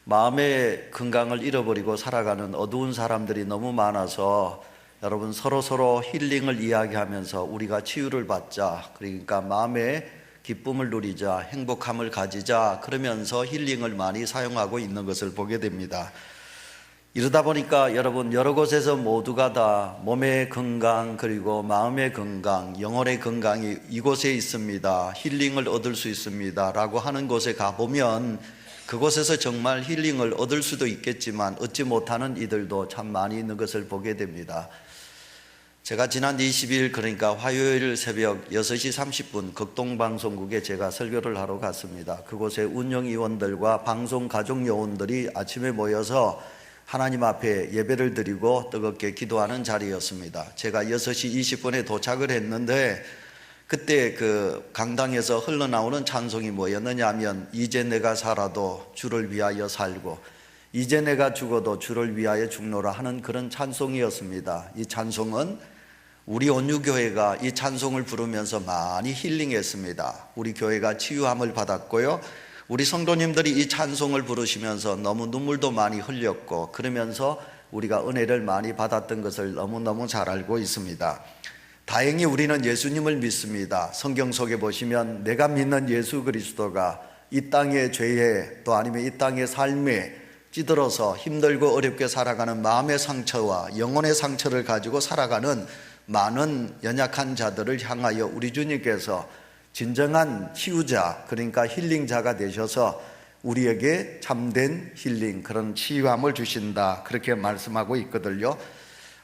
마음의 건강을 잃어버리고 살아가는 어두운 사람들이 너무 많아서 여러분 서로 힐링을 이야기하면서 우리가 치유를 받자, 그러니까 마음의 기쁨을 누리자, 행복함을 가지자, 그러면서 힐링을 많이 사용하고 있는 것을 보게 됩니다. 이러다 보니까 여러분 여러 곳에서 모두가 다 몸의 건강 그리고 마음의 건강, 영혼의 건강이 이곳에 있습니다, 힐링을 얻을 수 있습니다 라고 하는 곳에 가보면 그곳에서 정말 힐링을 얻을 수도 있겠지만 얻지 못하는 이들도 참 많이 있는 것을 보게 됩니다. 제가 지난 20일 그러니까 화요일 새벽 6시 30분 극동방송국에 제가 설교를 하러 갔습니다. 그곳에 운영위원들과 방송 가족요원들이 아침에 모여서 하나님 앞에 예배를 드리고 뜨겁게 기도하는 자리였습니다. 제가 6시 20분에 도착을 했는데 그때 그 강당에서 흘러나오는 찬송이 뭐였느냐 하면 이제 내가 살아도 주를 위하여 살고 이제 내가 죽어도 주를 위하여 죽노라 하는 그런 찬송이었습니다. 이 찬송은 우리 온유교회가 이 찬송을 부르면서 많이 힐링했습니다. 우리 교회가 치유함을 받았고요, 우리 성도님들이 이 찬송을 부르시면서 너무 눈물도 많이 흘렸고 그러면서 우리가 은혜를 많이 받았던 것을 너무너무 잘 알고 있습니다. 다행히 우리는 예수님을 믿습니다. 성경 속에 보시면 내가 믿는 예수 그리스도가 이 땅의 죄에 또 아니면 이 땅의 삶에 찌들어서 힘들고 어렵게 살아가는 마음의 상처와 영혼의 상처를 가지고 살아가는 많은 연약한 자들을 향하여 우리 주님께서 진정한 치유자, 그러니까 힐링자가 되셔서 우리에게 참된 힐링, 그런 치유함을 주신다, 그렇게 말씀하고 있거든요.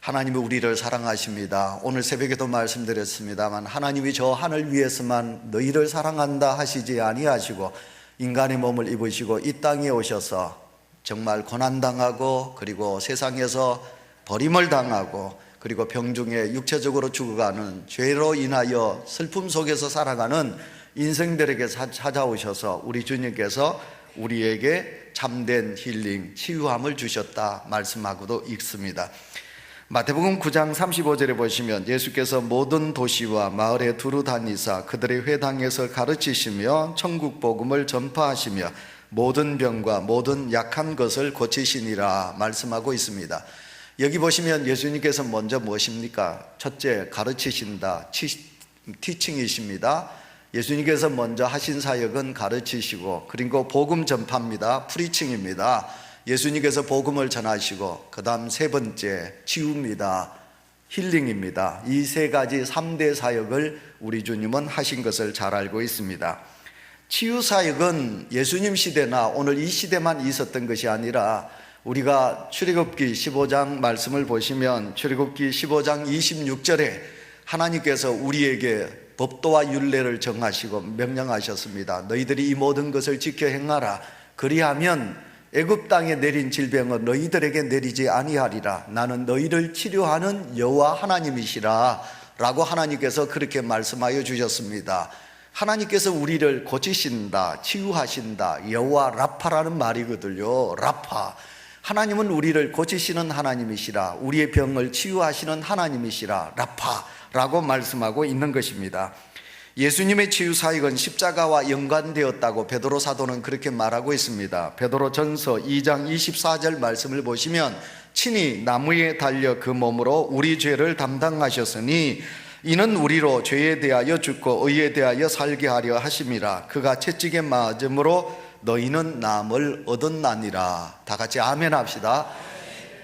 하나님이 우리를 사랑하십니다. 오늘 새벽에도 말씀드렸습니다만 하나님이 저 하늘 위에서만 너희를 사랑한다 하시지 아니하시고 인간의 몸을 입으시고 이 땅에 오셔서 정말 고난당하고 그리고 세상에서 버림을 당하고 그리고 병중에 육체적으로 죽어가는 죄로 인하여 슬픔 속에서 살아가는 인생들에게 찾아오셔서 우리 주님께서 우리에게 참된 힐링, 치유함을 주셨다 말씀하고도 있습니다. 마태복음 9장 35절에 보시면 예수께서 모든 도시와 마을에 두루 다니사 그들의 회당에서 가르치시며 천국 복음을 전파하시며 모든 병과 모든 약한 것을 고치시니라 말씀하고 있습니다. 여기 보시면 예수님께서 먼저 무엇입니까? 첫째, 가르치신다, 티칭이십니다. 예수님께서 먼저 하신 사역은 가르치시고 그리고 복음 전파입니다. 프리칭입니다. 예수님께서 복음을 전하시고 그 다음 세 번째 치유입니다. 힐링입니다. 이 세 가지 3대 사역을 우리 주님은 하신 것을 잘 알고 있습니다. 치유 사역은 예수님 시대나 오늘 이 시대만 있었던 것이 아니라 우리가 출애굽기 15장 말씀을 보시면 출애굽기 15장 26절에 하나님께서 우리에게 법도와 율례를 정하시고 명령하셨습니다. 너희들이 이 모든 것을 지켜 행하라. 그리하면 애굽 땅에 내린 질병은 너희들에게 내리지 아니하리라. 나는 너희를 치료하는 여호와 하나님이시라 라고 하나님께서 그렇게 말씀하여 주셨습니다. 하나님께서 우리를 고치신다, 치유하신다, 여호와 라파라는 말이거든요. 라파, 하나님은 우리를 고치시는 하나님이시라, 우리의 병을 치유하시는 하나님이시라, 라파라고 말씀하고 있는 것입니다. 예수님의 치유 사역은 십자가와 연관되었다고 베드로 사도는 그렇게 말하고 있습니다. 베드로 전서 2장 24절 말씀을 보시면 친히 나무에 달려 그 몸으로 우리 죄를 담당하셨으니 이는 우리로 죄에 대하여 죽고 의에 대하여 살게 하려 하심이라. 그가 채찍에 맞음으로 너희는 나음을 얻었나니라. 다 같이 아멘 합시다.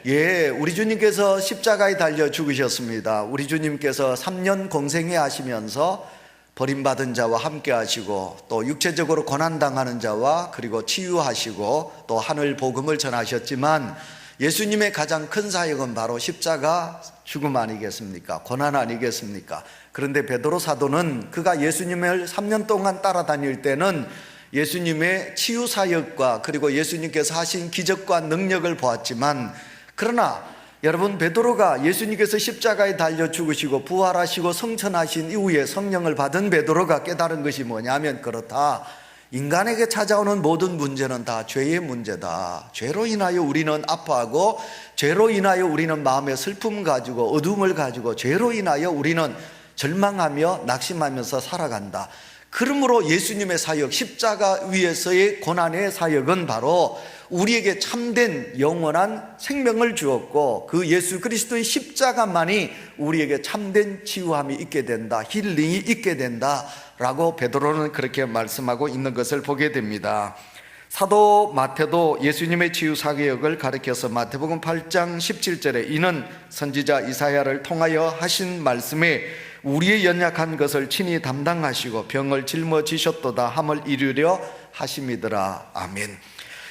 예, 우리 주님께서 십자가에 달려 죽으셨습니다. 우리 주님께서 3년 공생애 하시면서 버림받은 자와 함께 하시고 또 육체적으로 고난당하는 자와 그리고 치유하시고 또 하늘 복음을 전하셨지만 예수님의 가장 큰 사역은 바로 십자가 죽음 아니겠습니까? 고난 아니겠습니까? 그런데 베드로 사도는 그가 예수님을 3년 동안 따라다닐 때는 예수님의 치유 사역과 그리고 예수님께서 하신 기적과 능력을 보았지만 그러나 여러분 베드로가 예수님께서 십자가에 달려 죽으시고 부활하시고 성천하신 이후에 성령을 받은 베드로가 깨달은 것이 뭐냐면 그렇다, 인간에게 찾아오는 모든 문제는 다 죄의 문제다. 죄로 인하여 우리는 아파하고 죄로 인하여 우리는 마음의 슬픔 가지고 어둠을 가지고 죄로 인하여 우리는 절망하며 낙심하면서 살아간다. 그러므로 예수님의 사역, 십자가 위에서의 고난의 사역은 바로 우리에게 참된 영원한 생명을 주었고, 그 예수 그리스도의 십자가만이 우리에게 참된 치유함이 있게 된다, 힐링이 있게 된다 라고 베드로는 그렇게 말씀하고 있는 것을 보게 됩니다. 사도 마태도 예수님의 치유 사역을 가리켜서 마태복음 8장 17절에 이는 선지자 이사야를 통하여 하신 말씀에 우리의 연약한 것을 친히 담당하시고 병을 짊어지셨도다 함을 이루려 하심이더라. 아멘.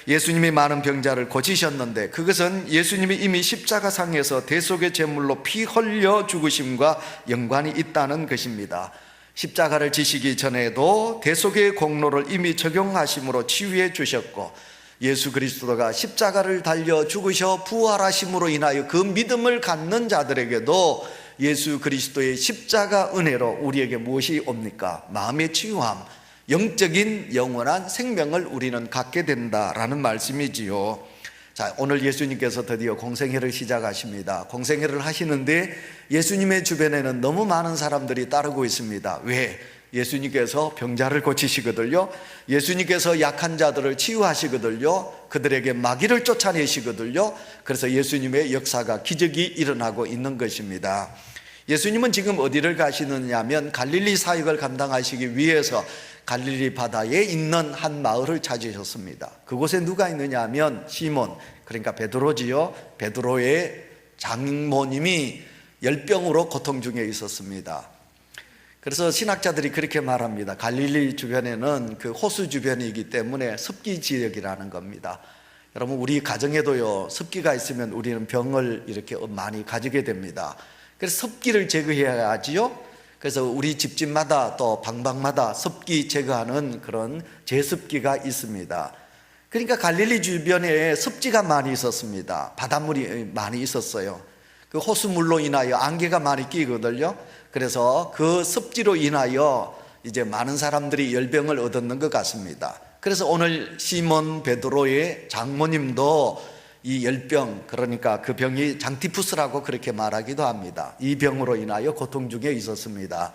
예수님이 많은 병자를 고치셨는데 그것은 예수님이 이미 십자가상에서 대속의 제물로 피 흘려 죽으심과 연관이 있다는 것입니다. 십자가를 지시기 전에도 대속의 공로를 이미 적용하심으로 치유해 주셨고, 예수 그리스도가 십자가를 달려 죽으셔 부활하심으로 인하여 그 믿음을 갖는 자들에게도 예수 그리스도의 십자가 은혜로 우리에게 무엇이 옵니까? 마음의 치유함, 영적인 영원한 생명을 우리는 갖게 된다라는 말씀이지요. 자, 오늘 예수님께서 드디어 공생애를 시작하십니다. 공생애를 하시는데 예수님의 주변에는 너무 많은 사람들이 따르고 있습니다. 왜? 예수님께서 병자를 고치시거든요. 예수님께서 약한 자들을 치유하시거든요. 그들에게 마귀를 쫓아내시거든요. 그래서 예수님의 역사가, 기적이 일어나고 있는 것입니다. 예수님은 지금 어디를 가시느냐 하면 갈릴리 사역을 감당하시기 위해서 갈릴리 바다에 있는 한 마을을 찾으셨습니다. 그곳에 누가 있느냐 하면 시몬, 그러니까 베드로지요. 베드로의 장모님이 열병으로 고통 중에 있었습니다. 그래서 신학자들이 그렇게 말합니다. 갈릴리 주변에는 그 호수 주변이기 때문에 습기 지역이라는 겁니다. 여러분, 우리 가정에도요, 습기가 있으면 우리는 병을 이렇게 많이 가지게 됩니다. 그래서 습기를 제거해야지요. 그래서 우리 집집마다 또 방방마다 습기 제거하는 그런 제습기가 있습니다. 그러니까 갈릴리 주변에 습지가 많이 있었습니다. 바닷물이 많이 있었어요. 그 호수물로 인하여 안개가 많이 끼거든요. 그래서 그 습지로 인하여 이제 많은 사람들이 열병을 얻었는 것 같습니다. 그래서 오늘 시몬 베드로의 장모님도 이 열병, 그러니까 그 병이 장티푸스라고 그렇게 말하기도 합니다. 이 병으로 인하여 고통 중에 있었습니다.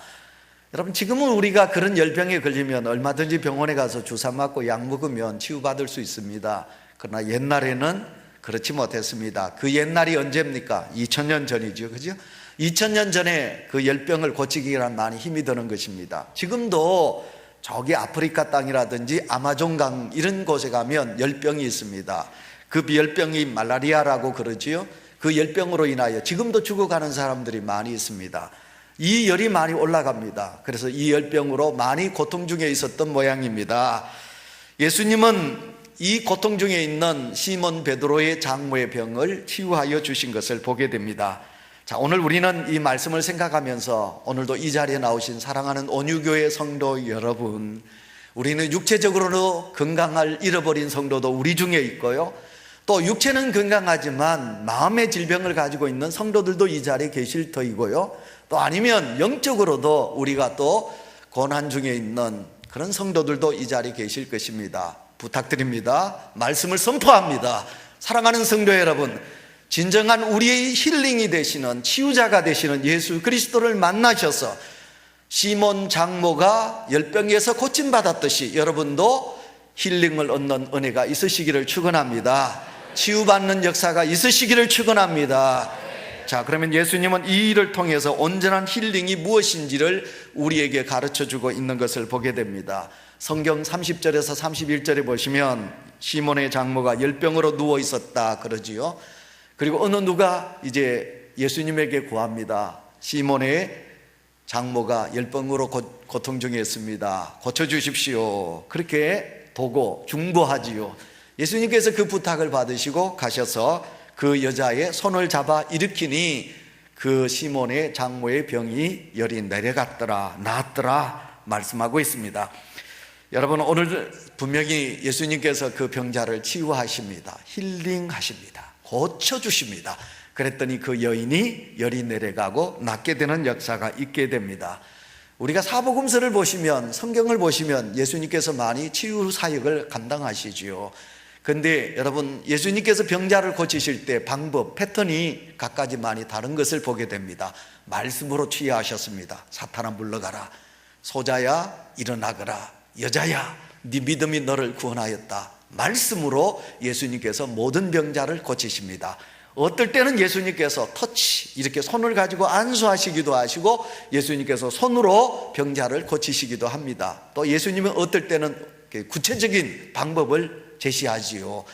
여러분, 지금은 우리가 그런 열병에 걸리면 얼마든지 병원에 가서 주사 맞고 약 먹으면 치유받을 수 있습니다. 그러나 옛날에는 그렇지 못했습니다. 그 옛날이 언제입니까? 2000년 전이죠, 그죠? 2000년 전에 그 열병을 고치기란 많이 힘이 드는 것입니다. 지금도 저기 아프리카 땅이라든지 아마존강 이런 곳에 가면 열병이 있습니다. 그 열병이 말라리아라고 그러지요. 그 열병으로 인하여 지금도 죽어가는 사람들이 많이 있습니다. 이 열이 많이 올라갑니다. 그래서 이 열병으로 많이 고통 중에 있었던 모양입니다. 예수님은 이 고통 중에 있는 시몬 베드로의 장모의 병을 치유하여 주신 것을 보게 됩니다. 자, 오늘 우리는 이 말씀을 생각하면서 오늘도 이 자리에 나오신 사랑하는 온유교회 성도 여러분, 우리는 육체적으로는 건강을 잃어버린 성도도 우리 중에 있고요, 또 육체는 건강하지만 마음의 질병을 가지고 있는 성도들도 이 자리에 계실 터이고요, 또 아니면 영적으로도 우리가 또 고난 중에 있는 그런 성도들도 이 자리에 계실 것입니다. 부탁드립니다. 말씀을 선포합니다. 사랑하는 성도 여러분, 진정한 우리의 힐링이 되시는, 치유자가 되시는 예수 그리스도를 만나셔서 시몬 장모가 열병에서 고침받았듯이 여러분도 힐링을 얻는 은혜가 있으시기를 축원합니다. 치유받는 역사가 있으시기를 축원합니다. 자, 그러면 예수님은 이 일을 통해서 온전한 힐링이 무엇인지를 우리에게 가르쳐주고 있는 것을 보게 됩니다. 성경 30절에서 31절에 보시면 시몬의 장모가 열병으로 누워 있었다 그러지요. 그리고 어느 누가 이제 예수님에게 구합니다. 시몬의 장모가 열병으로 고통 중에 있습니다. 고쳐주십시오. 그렇게 보고 중보하지요. 예수님께서 그 부탁을 받으시고 가셔서 그 여자의 손을 잡아 일으키니 그 시몬의 장모의 병이 열이 내려갔더라, 나았더라 말씀하고 있습니다. 여러분, 오늘 분명히 예수님께서 그 병자를 치유하십니다. 힐링하십니다. 고쳐주십니다. 그랬더니 그 여인이 열이 내려가고 낫게 되는 역사가 있게 됩니다. 우리가 사복음서를 보시면, 성경을 보시면 예수님께서 많이 치유 사역을 감당하시지요. 그런데 여러분, 예수님께서 병자를 고치실 때 방법, 패턴이 각가지 많이 다른 것을 보게 됩니다. 말씀으로 치유하셨습니다. 사탄아 물러가라. 소자야 일어나거라, 여자야 네 믿음이 너를 구원하였다. 말씀으로 예수님께서 모든 병자를 고치십니다. 어떨 때는 예수님께서 터치, 이렇게 손을 가지고 안수하시기도 하시고 예수님께서 손으로 병자를 고치시기도 합니다. 또 예수님은 어떨 때는 구체적인 방법을 제시하지요.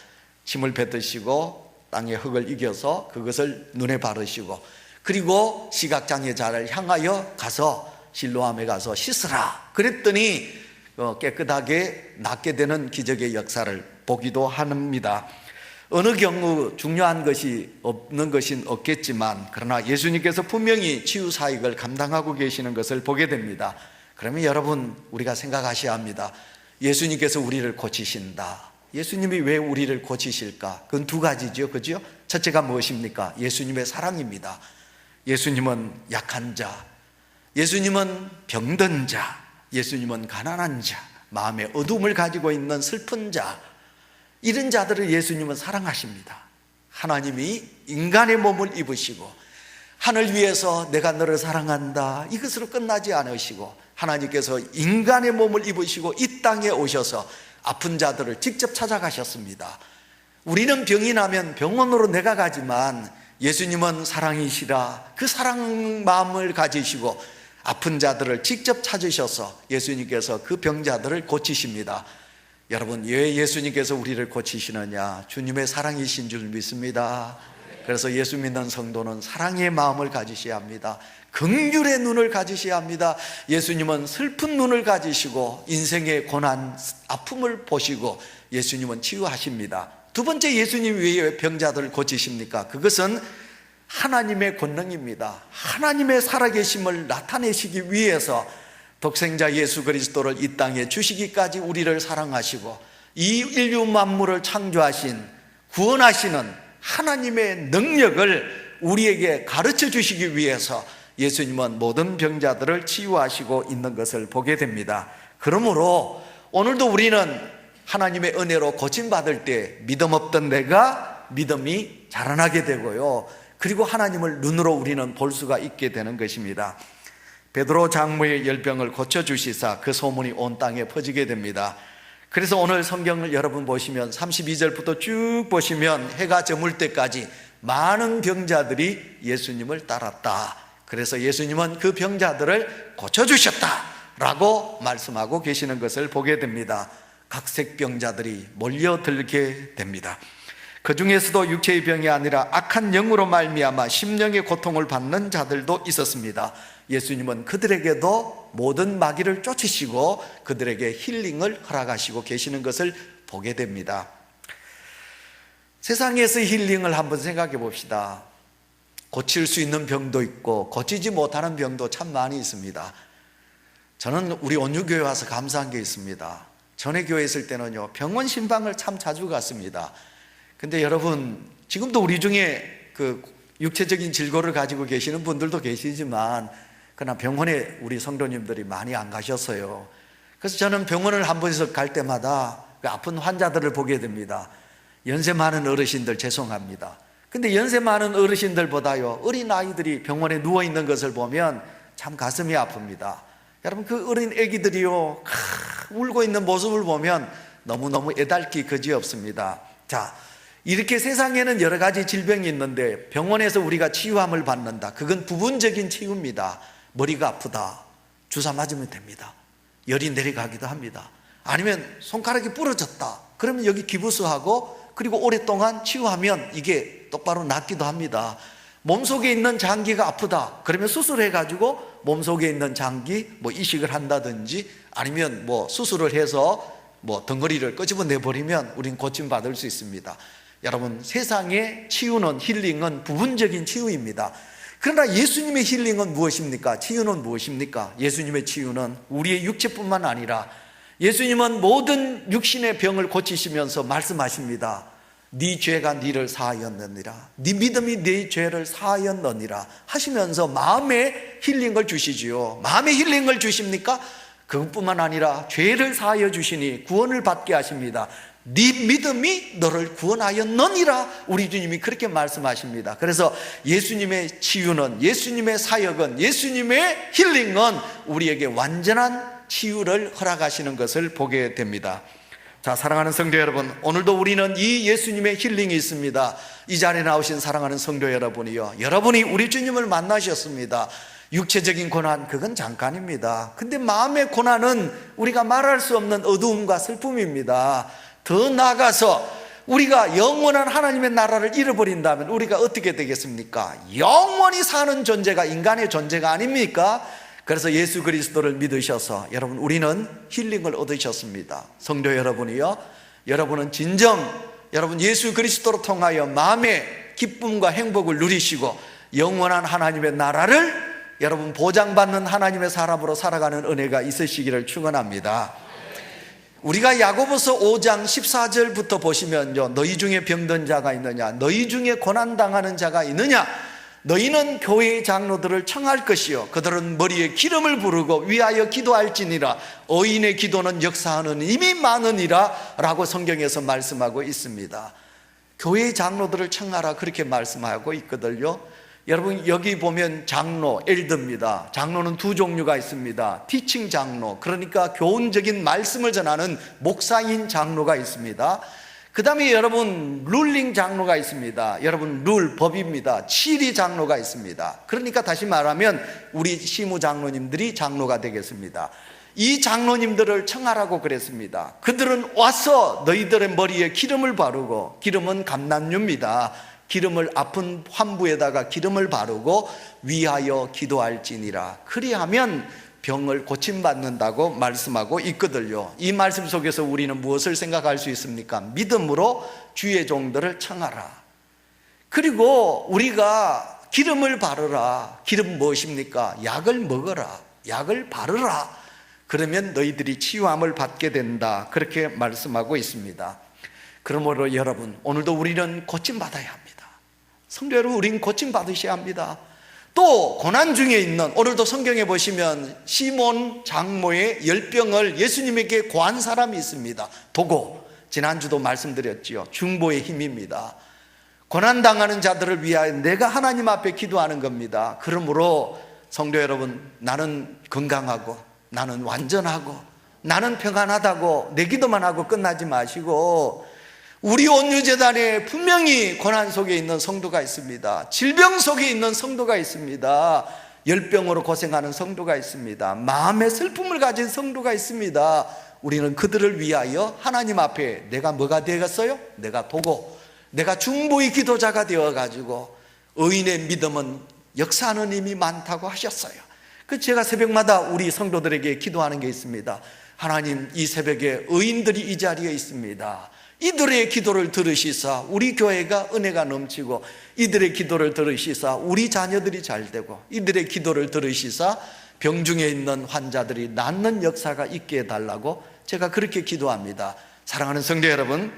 침을 뱉으시고 땅에 흙을 이겨서 그것을 눈에 바르시고, 그리고 시각장애자를 향하여 가서 실로암에 가서 씻으라 그랬더니 깨끗하게 낫게 되는 기적의 역사를 보기도 합니다. 어느 경우 중요한 것이 없는 것은 없겠지만, 그러나 예수님께서 분명히 치유 사역을 감당하고 계시는 것을 보게 됩니다. 그러면 여러분, 우리가 생각하셔야 합니다. 예수님께서 우리를 고치신다. 예수님이 왜 우리를 고치실까? 그건 두 가지죠, 그죠? 첫째가 무엇입니까? 예수님의 사랑입니다. 예수님은 약한 자, 예수님은 병든 자, 예수님은 가난한 자, 마음의 어둠을 가지고 있는 슬픈 자, 이런 자들을 예수님은 사랑하십니다. 하나님이 인간의 몸을 입으시고 하늘 위에서 내가 너를 사랑한다 이것으로 끝나지 않으시고, 하나님께서 인간의 몸을 입으시고 이 땅에 오셔서 아픈 자들을 직접 찾아가셨습니다. 우리는 병이 나면 병원으로 내가 가지만 예수님은 사랑이시라 그 사랑 마음을 가지시고 아픈 자들을 직접 찾으셔서 예수님께서 그 병자들을 고치십니다. 여러분, 왜 예수님께서 우리를 고치시느냐? 주님의 사랑이신 줄 믿습니다. 그래서 예수 믿는 성도는 사랑의 마음을 가지셔야 합니다. 긍휼의 눈을 가지셔야 합니다. 예수님은 슬픈 눈을 가지시고 인생의 고난, 아픔을 보시고 예수님은 치유하십니다. 두 번째, 예수님 왜 병자들을 고치십니까? 그것은 하나님의 권능입니다. 하나님의 살아계심을 나타내시기 위해서 독생자 예수 그리스도를 이 땅에 주시기까지 우리를 사랑하시고 이 인류 만물을 창조하신, 구원하시는 하나님의 능력을 우리에게 가르쳐 주시기 위해서 예수님은 모든 병자들을 치유하시고 있는 것을 보게 됩니다. 그러므로 오늘도 우리는 하나님의 은혜로 고침받을 때 믿음 없던 내가 믿음이 자라나게 되고요, 그리고 하나님을 눈으로 우리는 볼 수가 있게 되는 것입니다. 베드로 장모의 열병을 고쳐주시사 그 소문이 온 땅에 퍼지게 됩니다. 그래서 오늘 성경을 여러분 보시면 32절부터 쭉 보시면 해가 저물 때까지 많은 병자들이 예수님을 따랐다. 그래서 예수님은 그 병자들을 고쳐주셨다라고 말씀하고 계시는 것을 보게 됩니다. 각색 병자들이 몰려들게 됩니다. 그 중에서도 육체의 병이 아니라 악한 영으로 말미암아 심령의 고통을 받는 자들도 있었습니다. 예수님은 그들에게도 모든 마귀를 쫓으시고 그들에게 힐링을 허락하시고 계시는 것을 보게 됩니다. 세상에서 힐링을 한번 생각해 봅시다. 고칠 수 있는 병도 있고 고치지 못하는 병도 참 많이 있습니다. 저는 우리 온유교회 와서 감사한 게 있습니다. 전에 교회 있을 때는요, 병원 신방을 참 자주 갔습니다. 근데 여러분, 지금도 우리 중에 그 육체적인 질고를 가지고 계시는 분들도 계시지만 그러나 병원에 우리 성도님들이 많이 안 가셨어요. 그래서 저는 병원을 한 번씩 갈 때마다 그 아픈 환자들을 보게 됩니다. 연세 많은 어르신들 죄송합니다. 근데 연세 많은 어르신들보다요, 어린 아이들이 병원에 누워있는 것을 보면 참 가슴이 아픕니다. 여러분, 그 어린 애기들이요, 울고 있는 모습을 보면 너무너무 애달기 그지없습니다. 자, 이렇게 세상에는 여러 가지 질병이 있는데 병원에서 우리가 치유함을 받는다. 그건 부분적인 치유입니다. 머리가 아프다, 주사 맞으면 됩니다. 열이 내려가기도 합니다. 아니면 손가락이 부러졌다, 그러면 여기 기부스하고 그리고 오랫동안 치유하면 이게 똑바로 낫기도 합니다. 몸속에 있는 장기가 아프다, 그러면 수술해가지고 몸속에 있는 장기 이식을 한다든지 아니면 수술을 해서 덩어리를 끄집어내버리면 우린 고침받을 수 있습니다. 여러분, 세상의 치유는, 힐링은 부분적인 치유입니다. 그러나 예수님의 힐링은 무엇입니까? 치유는 무엇입니까? 예수님의 치유는 우리의 육체뿐만 아니라 예수님은 모든 육신의 병을 고치시면서 말씀하십니다. 네 죄가 네를 사하였느니라, 네 믿음이 네 죄를 사하였느니라 하시면서 마음의 힐링을 주시지요. 마음의 힐링을 주십니까? 그것뿐만 아니라 죄를 사하여 주시니 구원을 받게 하십니다. 네 믿음이 너를 구원하였느니라. 우리 주님이 그렇게 말씀하십니다. 그래서 예수님의 치유는, 예수님의 사역은, 예수님의 힐링은 우리에게 완전한 치유를 허락하시는 것을 보게 됩니다. 자, 사랑하는 성도 여러분, 오늘도 우리는 이 예수님의 힐링이 있습니다. 이 자리에 나오신 사랑하는 성도 여러분이요, 여러분이 우리 주님을 만나셨습니다. 육체적인 고난, 그건 잠깐입니다. 근데 마음의 고난은 우리가 말할 수 없는 어두움과 슬픔입니다. 더 나아가서 우리가 영원한 하나님의 나라를 잃어버린다면 우리가 어떻게 되겠습니까? 영원히 사는 존재가 인간의 존재가 아닙니까? 그래서 예수 그리스도를 믿으셔서 여러분, 우리는 힐링을 얻으셨습니다. 성도 여러분이요, 여러분은 진정 여러분 예수 그리스도로 통하여 마음의 기쁨과 행복을 누리시고 영원한 하나님의 나라를 여러분 보장받는 하나님의 사람으로 살아가는 은혜가 있으시기를 축원합니다. 우리가 야고보서 5장 14절부터 보시면요, 너희 중에 병든 자가 있느냐, 너희 중에 고난당하는 자가 있느냐, 너희는 교회의 장로들을 청할 것이요 그들은 머리에 기름을 부르고 위하여 기도할지니라. 의인의 기도는 역사하는 힘이 많으니라 라고 성경에서 말씀하고 있습니다. 교회의 장로들을 청하라, 그렇게 말씀하고 있거든요. 여러분, 여기 보면 장로, 엘더입니다. 장로는 두 종류가 있습니다. 티칭 장로, 그러니까 교훈적인 말씀을 전하는 목사인 장로가 있습니다. 그 다음에 여러분 룰링 장로가 있습니다. 여러분 룰, 법입니다. 치리 장로가 있습니다. 그러니까 다시 말하면 우리 시무 장로님들이 장로가 되겠습니다. 이 장로님들을 청하라고 그랬습니다. 그들은 와서 너희들의 머리에 기름을 바르고, 기름은 감람유입니다. 기름을 아픈 환부에다가 기름을 바르고 위하여 기도할지니라. 그리하면 병을 고침받는다고 말씀하고 있거든요. 이 말씀 속에서 우리는 무엇을 생각할 수 있습니까? 믿음으로 주의 종들을 청하라. 그리고 우리가 기름을 바르라. 기름 무엇입니까? 약을 먹어라, 약을 바르라. 그러면 너희들이 치유함을 받게 된다, 그렇게 말씀하고 있습니다. 그러므로 여러분, 오늘도 우리는 고침받아야 합니다. 성도 여러분, 우리는 고침받으셔야 합니다. 또 고난 중에 있는, 오늘도 성경에 보시면 시몬 장모의 열병을 예수님에게 고한 사람이 있습니다. 도고, 지난주도 말씀드렸지요. 중보의 힘입니다. 고난당하는 자들을 위하여 내가 하나님 앞에 기도하는 겁니다. 그러므로 성도 여러분, 나는 건강하고 나는 완전하고 나는 평안하다고 내 기도만 하고 끝나지 마시고, 우리 온유재단에 분명히 고난 속에 있는 성도가 있습니다. 질병 속에 있는 성도가 있습니다. 열병으로 고생하는 성도가 있습니다. 마음의 슬픔을 가진 성도가 있습니다. 우리는 그들을 위하여 하나님 앞에 내가 뭐가 되겠어요? 내가 도고, 내가 중보의 기도자가 되어가지고, 의인의 믿음은 역사하는 힘이 많다고 하셨어요. 그 제가 새벽마다 우리 성도들에게 기도하는 게 있습니다. 하나님, 이 새벽에 의인들이 이 자리에 있습니다. 이들의 기도를 들으시사 우리 교회가 은혜가 넘치고, 이들의 기도를 들으시사 우리 자녀들이 잘 되고, 이들의 기도를 들으시사 병중에 있는 환자들이 낫는 역사가 있게 해달라고 제가 그렇게 기도합니다. 사랑하는 성도 여러분,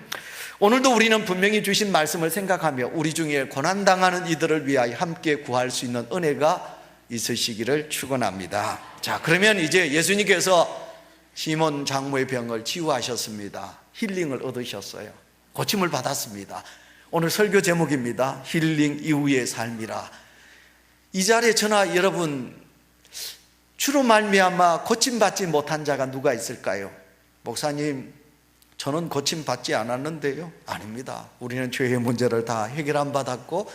오늘도 우리는 분명히 주신 말씀을 생각하며 우리 중에 고난당하는 이들을 위하여 함께 구할 수 있는 은혜가 있으시기를 축원합니다. 자, 그러면 이제 예수님께서 시몬 장모의 병을 치유하셨습니다. 힐링을 얻으셨어요. 고침을 받았습니다. 오늘 설교 제목입니다. 힐링 이후의 삶이라. 이 자리에 저나 여러분, 주로 말미암아 고침받지 못한 자가 누가 있을까요? 목사님, 저는 고침받지 않았는데요. 아닙니다. 우리는 죄의 문제를 다 해결 안 받았고,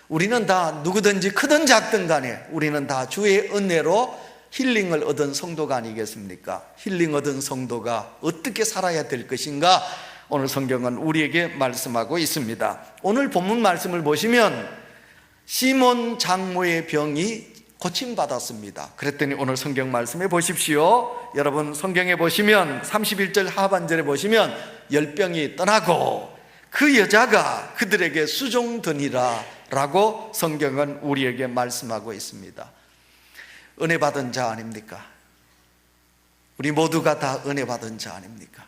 우리는 다 누구든지 크든 작든 간에 우리는 다 주의 은혜로 힐링을 얻은 성도가 아니겠습니까? 힐링 얻은 성도가 어떻게 살아야 될 것인가? 오늘 성경은 우리에게 말씀하고 있습니다. 오늘 본문 말씀을 보시면 시몬 장모의 병이 고침받았습니다. 그랬더니 오늘 성경 말씀에 보십시오. 여러분, 성경에 보시면 31절 하반절에 보시면 열병이 떠나고 그 여자가 그들에게 수종드니라 라고 성경은 우리에게 말씀하고 있습니다. 은혜 받은 자 아닙니까? 우리 모두가 다 은혜 받은 자 아닙니까?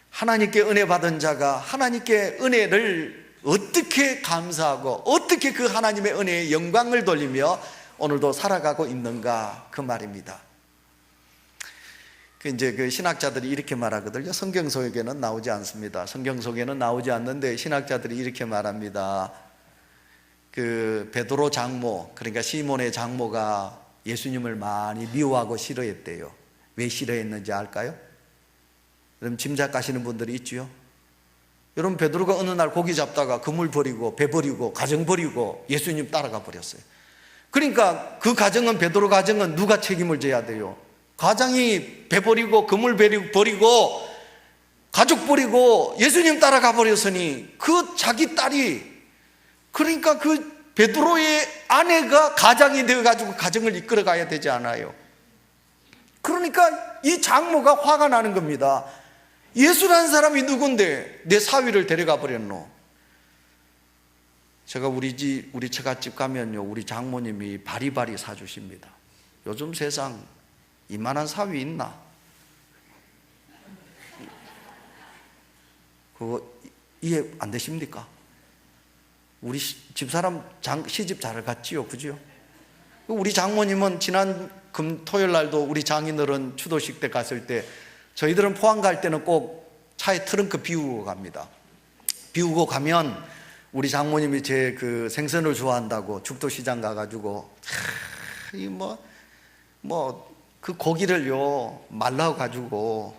하나님께 은혜 받은 자가 하나님께 은혜를 어떻게 감사하고 어떻게 그 하나님의 은혜에 영광을 돌리며 오늘도 살아가고 있는가, 그 말입니다. 이제 그 신학자들이 이렇게 말하거든요. 성경 속에는 나오지 않습니다. 성경 속에는 나오지 않는데 신학자들이 이렇게 말합니다. 그 베드로 장모, 그러니까 시몬의 장모가 예수님을 많이 미워하고 싫어했대요. 왜 싫어했는지 알까요? 여러분 짐작하시는 분들이 있지요. 여러분 베드로가 어느 날 고기 잡다가 그물 버리고 배 버리고 가정 버리고 예수님 따라가 버렸어요. 그러니까 그 가정은, 베드로 가정은 누가 책임을 져야 돼요? 가장이 배 버리고 그물 버리고 가족 버리고 예수님 따라가 버렸으니 그 자기 딸이, 그러니까 그 베드로의 아내가 가장이 되어가지고 가정을 이끌어 가야 되지 않아요? 그러니까 이 장모가 화가 나는 겁니다. 예수라는 사람이 누군데 내 사위를 데려가 버렸노? 제가 우리 처갓집 가면요, 우리 장모님이 바리바리 사주십니다. 요즘 세상 이만한 사위 있나? 그거 이해 안 되십니까? 우리 집사람 시집 잘 갔지요, 그죠? 우리 장모님은 지난 토요일 날도 우리 장인어른 추도식 때 갔을 때 저희들은 포항 갈 때는 꼭 차에 트렁크 비우고 갑니다. 비우고 가면 우리 장모님이 제 그 생선을 좋아한다고 죽도시장 가가지고 그 고기를요 말려가지고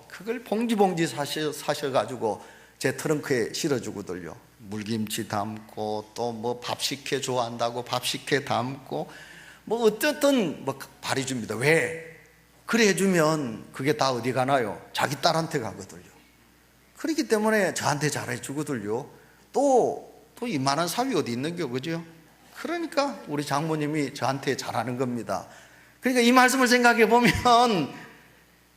그걸 봉지 사셔가지고 제 트렁크에 실어주거든요. 물김치 담고 또 뭐 밥식혜 좋아한다고 밥식혜 담고 뭐 어쨌든 뭐 발이 줍니다. 왜? 그래 해주면 그게 다 어디 가나요? 자기 딸한테 가거든요. 그렇기 때문에 저한테 잘해주거든요. 또 이만한 사위 어디 있는겨, 그죠? 그러니까 우리 장모님이 저한테 잘하는 겁니다. 그러니까 이 말씀을 생각해 보면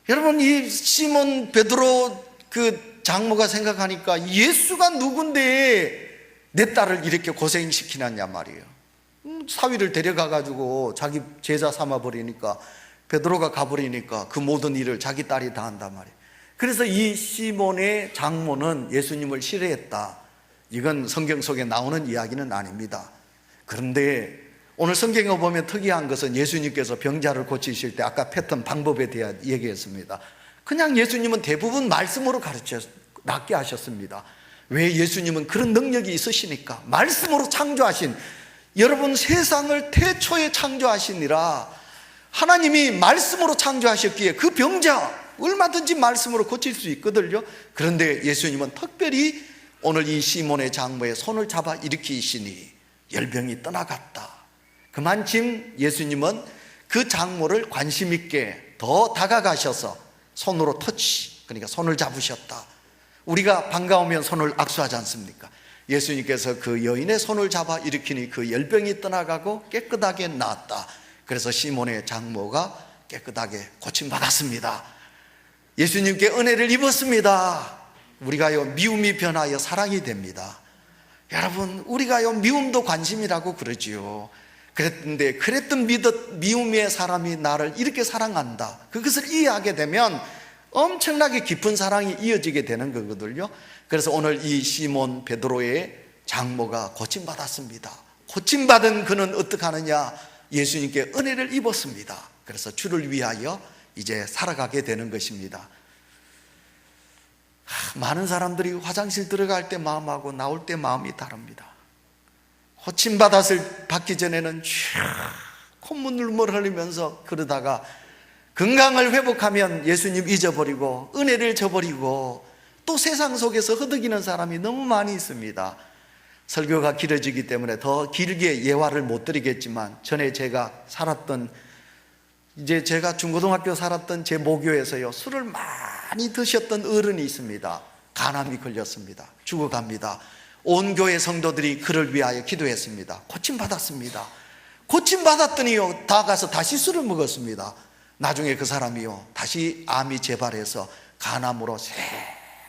여러분, 이 시몬 베드로 그 장모가 생각하니까 예수가 누군데 내 딸을 이렇게 고생시키느냐 말이에요. 사위를 데려가가지고 자기 제자 삼아버리니까, 베드로가 가버리니까 그 모든 일을 자기 딸이 다 한단 말이에요. 그래서 이 시몬의 장모는 예수님을 싫어했다. 이건 성경 속에 나오는 이야기는 아닙니다. 그런데 오늘 성경에 보면 특이한 것은 예수님께서 병자를 고치실 때 아까 패턴 방법에 대해 얘기했습니다. 그냥 예수님은 대부분 말씀으로 가르쳐 낫게 하셨습니다. 왜? 예수님은 그런 능력이 있으시니까. 말씀으로 창조하신, 여러분 세상을 태초에 창조하시니라 하나님이 말씀으로 창조하셨기에 그 병자 얼마든지 말씀으로 고칠 수 있거든요. 그런데 예수님은 특별히 오늘 이 시몬의 장모의 손을 잡아 일으키시니 열병이 떠나갔다. 그만큼 예수님은 그 장모를 관심 있게 더 다가가셔서 손으로 터치, 그러니까 손을 잡으셨다. 우리가 반가우면 손을 악수하지 않습니까? 예수님께서 그 여인의 손을 잡아 일으키니 그 열병이 떠나가고 깨끗하게 나았다. 그래서 시몬의 장모가 깨끗하게 고침받았습니다. 예수님께 은혜를 입었습니다. 우리가요 미움이 변하여 사랑이 됩니다. 여러분, 우리가요 미움도 관심이라고 그러지요. 그랬던 미움의 사람이 나를 이렇게 사랑한다, 그것을 이해하게 되면 엄청나게 깊은 사랑이 이어지게 되는 거거든요. 그래서 오늘 이 시몬 베드로의 장모가 고침받았습니다. 고침받은 그는 어떻게 하느냐? 예수님께 은혜를 입었습니다. 그래서 주를 위하여 이제 살아가게 되는 것입니다. 많은 사람들이 화장실 들어갈 때 마음하고 나올 때 마음이 다릅니다. 고침받기 전에는 콧물을 흘리면서 그러다가 건강을 회복하면 예수님 잊어버리고 은혜를 저버리고 또 세상 속에서 허덕이는 사람이 너무 많이 있습니다. 설교가 길어지기 때문에 더 길게 예화를 못 드리겠지만, 전에 제가 중고등학교 살았던 제 모교에서요, 술을 많이 드셨던 어른이 있습니다. 간암이 걸렸습니다. 죽어갑니다. 온 교회 성도들이 그를 위하여 기도했습니다. 고침받았습니다. 고침받았더니요, 다 가서 다시 술을 먹었습니다. 나중에 그 사람이요, 다시 암이 재발해서 간암으로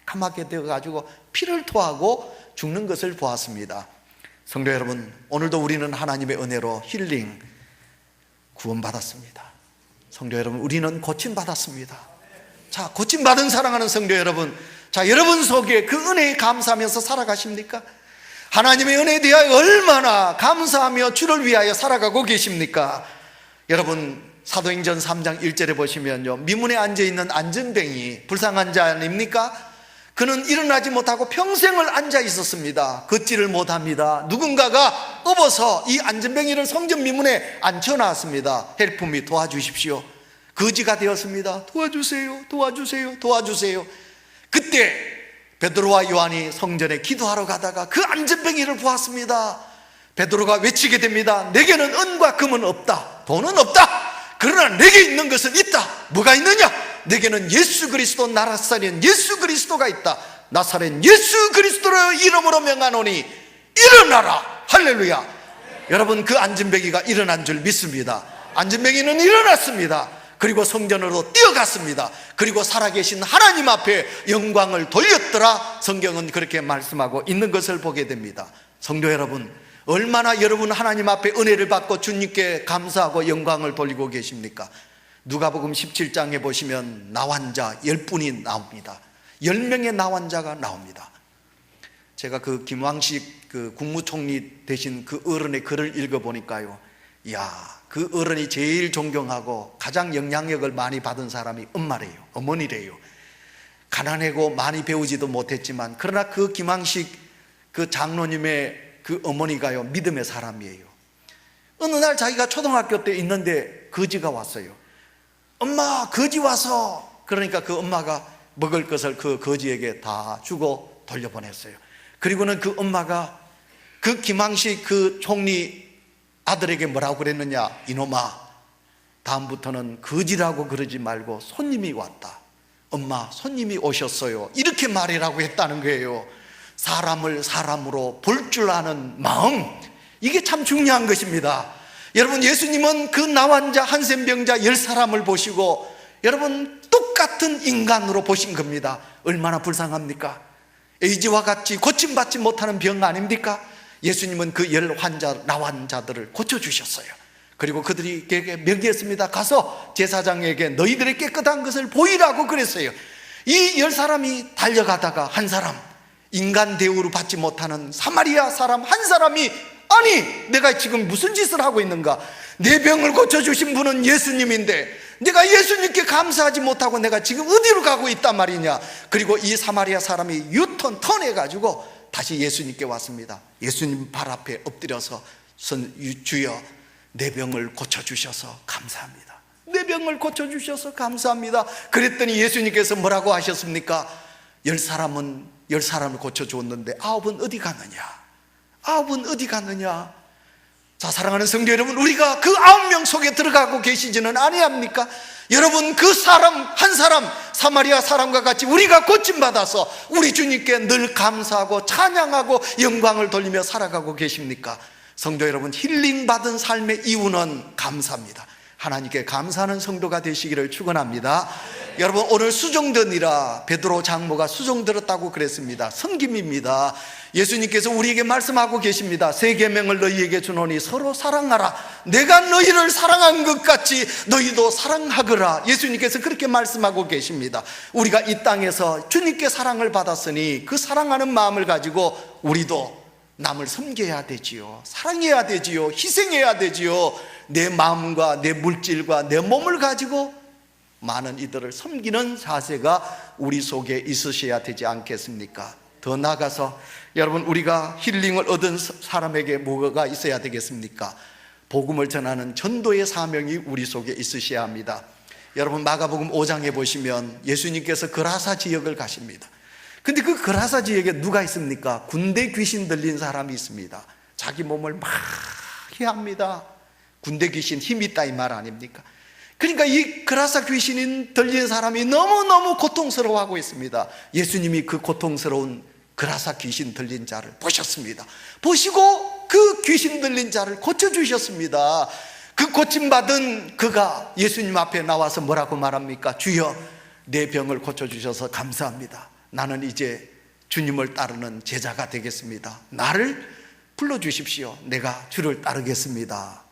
새까맣게 되어가지고 피를 토하고 죽는 것을 보았습니다. 성도 여러분, 오늘도 우리는 하나님의 은혜로 힐링, 구원받았습니다. 성도 여러분, 우리는 고침받았습니다. 자, 고침받은 사랑하는 성도 여러분, 자, 여러분 속에 그 은혜에 감사하면서 살아가십니까? 하나님의 은혜에 대하여 얼마나 감사하며 주를 위하여 살아가고 계십니까? 여러분, 사도행전 3장 1절에 보시면요, 미문에 앉아있는 안전뱅이, 불쌍한 자 아닙니까? 그는 일어나지 못하고 평생을 앉아 있었습니다. 걷지를 못합니다. 누군가가 업어서 이 안전뱅이를 성전 미문에 앉혀놨습니다. 헬프미, 도와주십시오. 거지가 되었습니다. 도와주세요, 도와주세요, 도와주세요. 그때 베드로와 요한이 성전에 기도하러 가다가 그 안전뱅이를 보았습니다. 베드로가 외치게 됩니다. 내게는 은과 금은 없다, 돈은 없다. 그러나 내게 있는 것은 있다. 뭐가 있느냐? 내게는 예수 그리스도 나사렛 예수 그리스도가 있다. 나사렛 예수 그리스도의 이름으로 명하노니 일어나라. 할렐루야. 여러분, 그 안전뱅이가 일어난 줄 믿습니다. 안전뱅이는 일어났습니다. 그리고 성전으로 뛰어갔습니다. 그리고 살아계신 하나님 앞에 영광을 돌렸더라. 성경은 그렇게 말씀하고 있는 것을 보게 됩니다. 성도 여러분, 얼마나 여러분 하나님 앞에 은혜를 받고 주님께 감사하고 영광을 돌리고 계십니까? 누가복음 17장에 보시면 나환자 10분이 나옵니다. 10명의 나환자가 나옵니다. 제가 그 김왕식 그 국무총리 되신 그 어른의 글을 읽어보니까요, 이야, 그 어른이 제일 존경하고 가장 영향력을 많이 받은 사람이 엄마래요. 어머니래요. 가난하고 많이 배우지도 못했지만, 그러나 그 김왕식 그 장로님의 그 어머니가요, 믿음의 사람이에요. 어느 날 자기가 초등학교 때 있는데 거지가 왔어요. 엄마, 거지 와서. 그러니까 그 엄마가 먹을 것을 그 거지에게 다 주고 돌려보냈어요. 그리고는 그 엄마가 그 김항식 그 총리 아들에게 뭐라고 그랬느냐? 이놈아, 다음부터는 거지라고 그러지 말고 손님이 왔다. 엄마, 손님이 오셨어요. 이렇게 말이라고 했다는 거예요. 사람을 사람으로 볼 줄 아는 마음, 이게 참 중요한 것입니다. 여러분, 예수님은 그 나환자, 한센병자 10사람을 보시고 여러분 똑같은 인간으로 보신 겁니다. 얼마나 불쌍합니까? 에이즈와 같이 고침받지 못하는 병 아닙니까? 예수님은 그 10환자, 나환자들을 고쳐주셨어요. 그리고 그들에게 명기했습니다. 가서 제사장에게 너희들의 깨끗한 것을 보이라고 그랬어요. 이 10사람이 달려가다가 한 사람, 인간 대우를 받지 못하는 사마리아 사람 한 사람이, 아니 내가 지금 무슨 짓을 하고 있는가? 내 병을 고쳐주신 분은 예수님인데 내가 예수님께 감사하지 못하고 내가 지금 어디로 가고 있단 말이냐? 그리고 이 사마리아 사람이 턴해가지고 다시 예수님께 왔습니다. 예수님 발 앞에 엎드려서 주여, 내 병을 고쳐주셔서 감사합니다. 내 병을 고쳐주셔서 감사합니다. 그랬더니 예수님께서 뭐라고 하셨습니까? 10사람을 고쳐주었는데 9은 어디 갔느냐? 9은 어디 갔느냐? 자, 사랑하는 성도 여러분, 우리가 그 9명 속에 들어가고 계시지는 아니합니까? 여러분, 그 사람 한 사람, 사마리아 사람과 같이 우리가 고침받아서 우리 주님께 늘 감사하고 찬양하고 영광을 돌리며 살아가고 계십니까? 성도 여러분, 힐링받은 삶의 이유는 감사입니다. 하나님께 감사하는 성도가 되시기를 축원합니다. 여러분, 오늘 수종드니라, 베드로 장모가 수종들었다고 그랬습니다. 섬김입니다. 예수님께서 우리에게 말씀하고 계십니다. 새 계명을 너희에게 주노니 서로 사랑하라. 내가 너희를 사랑한 것 같이 너희도 사랑하거라. 예수님께서 그렇게 말씀하고 계십니다. 우리가 이 땅에서 주님께 사랑을 받았으니 그 사랑하는 마음을 가지고 우리도 남을 섬겨야 되지요. 사랑해야 되지요. 희생해야 되지요. 내 마음과 내 물질과 내 몸을 가지고 많은 이들을 섬기는 자세가 우리 속에 있으셔야 되지 않겠습니까? 더 나아가서 여러분, 우리가 힐링을 얻은 사람에게 뭐가 있어야 되겠습니까? 복음을 전하는 전도의 사명이 우리 속에 있으셔야 합니다. 여러분, 마가복음 5장에 보시면 예수님께서 그라사 지역을 가십니다. 근데 그 그라사 지역에 누가 있습니까? 군대 귀신 들린 사람이 있습니다. 자기 몸을 막 해합니다. 군대 귀신 힘 있다 이 말 아닙니까? 그러니까 이 그라사 귀신이 들린 사람이 너무너무 고통스러워하고 있습니다. 예수님이 그 고통스러운 그라사 귀신 들린 자를 보셨습니다. 보시고 그 귀신 들린 자를 고쳐주셨습니다. 그 고침받은 그가 예수님 앞에 나와서 뭐라고 말합니까? 주여, 내 병을 고쳐주셔서 감사합니다. 나는 이제 주님을 따르는 제자가 되겠습니다. 나를 불러주십시오. 내가 주를 따르겠습니다.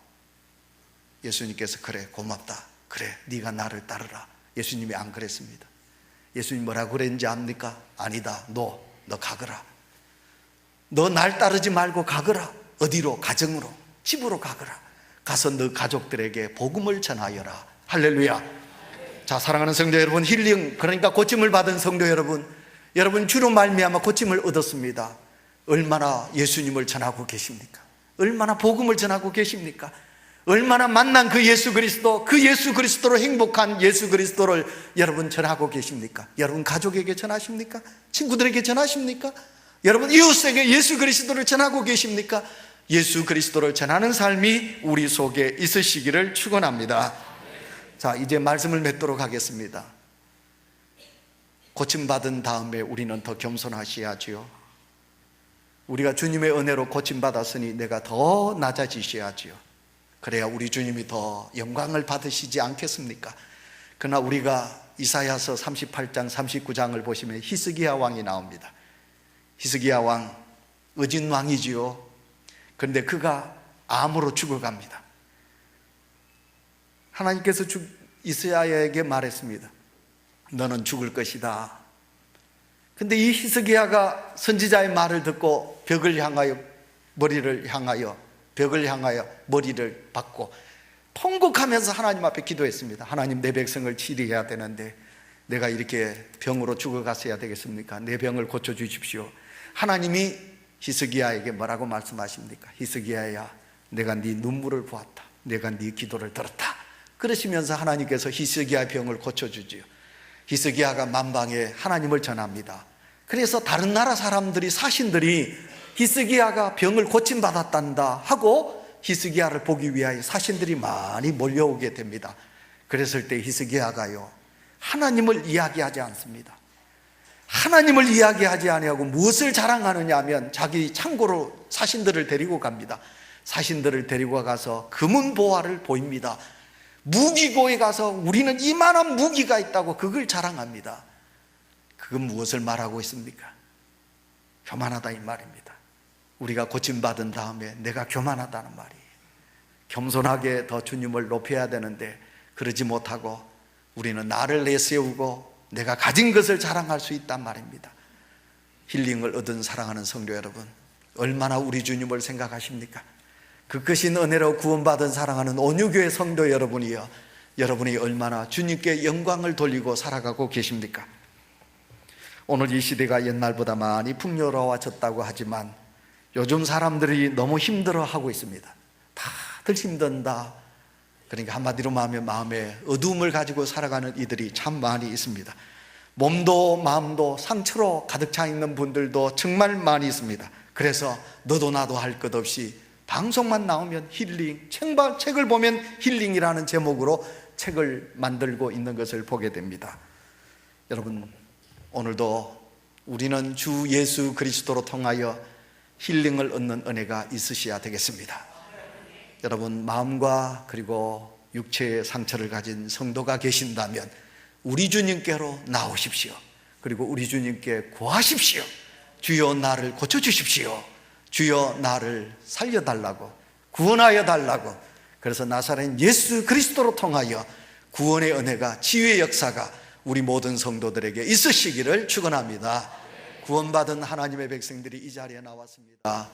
예수님께서 그래, 고맙다. 그래, 네가 나를 따르라. 예수님이 안 그랬습니다. 예수님 뭐라고 그랬는지 압니까? 아니다, 너 가거라. 너 날 따르지 말고 가거라. 어디로? 가정으로, 집으로 가거라. 가서 너 가족들에게 복음을 전하여라. 할렐루야. 자, 사랑하는 성도 여러분, 힐링, 그러니까 고침을 받은 성도 여러분, 여러분 주로 말미암아 고침을 얻었습니다. 얼마나 예수님을 전하고 계십니까? 얼마나 복음을 전하고 계십니까? 얼마나 만난 그 예수 그리스도, 그 예수 그리스도로 행복한 예수 그리스도를 여러분 전하고 계십니까? 여러분 가족에게 전하십니까? 친구들에게 전하십니까? 여러분 이웃에게 예수 그리스도를 전하고 계십니까? 예수 그리스도를 전하는 삶이 우리 속에 있으시기를 축원합니다. 자, 이제 말씀을 맺도록 하겠습니다. 고침받은 다음에 우리는 더 겸손하셔야지요. 우리가 주님의 은혜로 고침받았으니 내가 더 낮아지셔야지요. 그래야 우리 주님이 더 영광을 받으시지 않겠습니까? 그러나 우리가 이사야서 38장 39장을 보시면 히스기야 왕이 나옵니다. 히스기야 왕, 의진 왕이지요. 그런데 그가 암으로 죽어갑니다. 하나님께서 이사야에게 말했습니다. 너는 죽을 것이다. 근데 이 히스기야가 선지자의 말을 듣고 벽을 향하여 머리를 박고 통곡하면서 하나님 앞에 기도했습니다. 하나님, 내 백성을 치료해야 되는데 내가 이렇게 병으로 죽어갔어야 되겠습니까? 내 병을 고쳐주십시오. 하나님이 히스기야에게 뭐라고 말씀하십니까? 히스기야야, 내가 네 눈물을 보았다. 내가 네 기도를 들었다. 그러시면서 하나님께서 히스기야의 병을 고쳐주지요. 히스기야가 만방에 하나님을 전합니다. 그래서 다른 나라 사람들이, 사신들이 히스기야가 병을 고침받았단다 하고 히스기야를 보기 위하여 사신들이 많이 몰려오게 됩니다. 그랬을 때 히스기야가요, 하나님을 이야기하지 않습니다. 하나님을 이야기하지 아니하고 무엇을 자랑하느냐 하면 자기 창고로 사신들을 데리고 갑니다. 사신들을 데리고 가서 금은 보화를 보입니다. 무기고에 가서 우리는 이만한 무기가 있다고 그걸 자랑합니다. 그건 무엇을 말하고 있습니까? 교만하다 이 말입니다. 우리가 고침받은 다음에 내가 교만하다는 말이에요. 겸손하게 더 주님을 높여야 되는데 그러지 못하고 우리는 나를 내세우고 내가 가진 것을 자랑할 수 있단 말입니다. 힐링을 얻은 사랑하는 성도 여러분, 얼마나 우리 주님을 생각하십니까? 그 크신 은혜로 구원받은 사랑하는 온유교회 성도 여러분이요, 여러분이 얼마나 주님께 영광을 돌리고 살아가고 계십니까? 오늘 이 시대가 옛날보다 많이 풍요로워졌다고 하지만 요즘 사람들이 너무 힘들어하고 있습니다. 다들 힘든다. 그러니까 한마디로 말하면 마음에 어두움을 가지고 살아가는 이들이 참 많이 있습니다. 몸도 마음도 상처로 가득 차 있는 분들도 정말 많이 있습니다. 그래서 너도 나도 할 것 없이 방송만 나오면 힐링, 책을 보면 힐링이라는 제목으로 책을 만들고 있는 것을 보게 됩니다. 여러분, 오늘도 우리는 주 예수 그리스도로 통하여 힐링을 얻는 은혜가 있으셔야 되겠습니다. 여러분, 마음과 그리고 육체의 상처를 가진 성도가 계신다면 우리 주님께로 나오십시오. 그리고 우리 주님께 구하십시오. 주여 나를 고쳐주십시오. 주여 나를 살려달라고, 구원하여 달라고. 그래서 나사렛 예수 그리스도로 통하여 구원의 은혜가, 치유의 역사가 우리 모든 성도들에게 있으시기를 축원합니다. 구원받은 하나님의 백성들이 이 자리에 나왔습니다.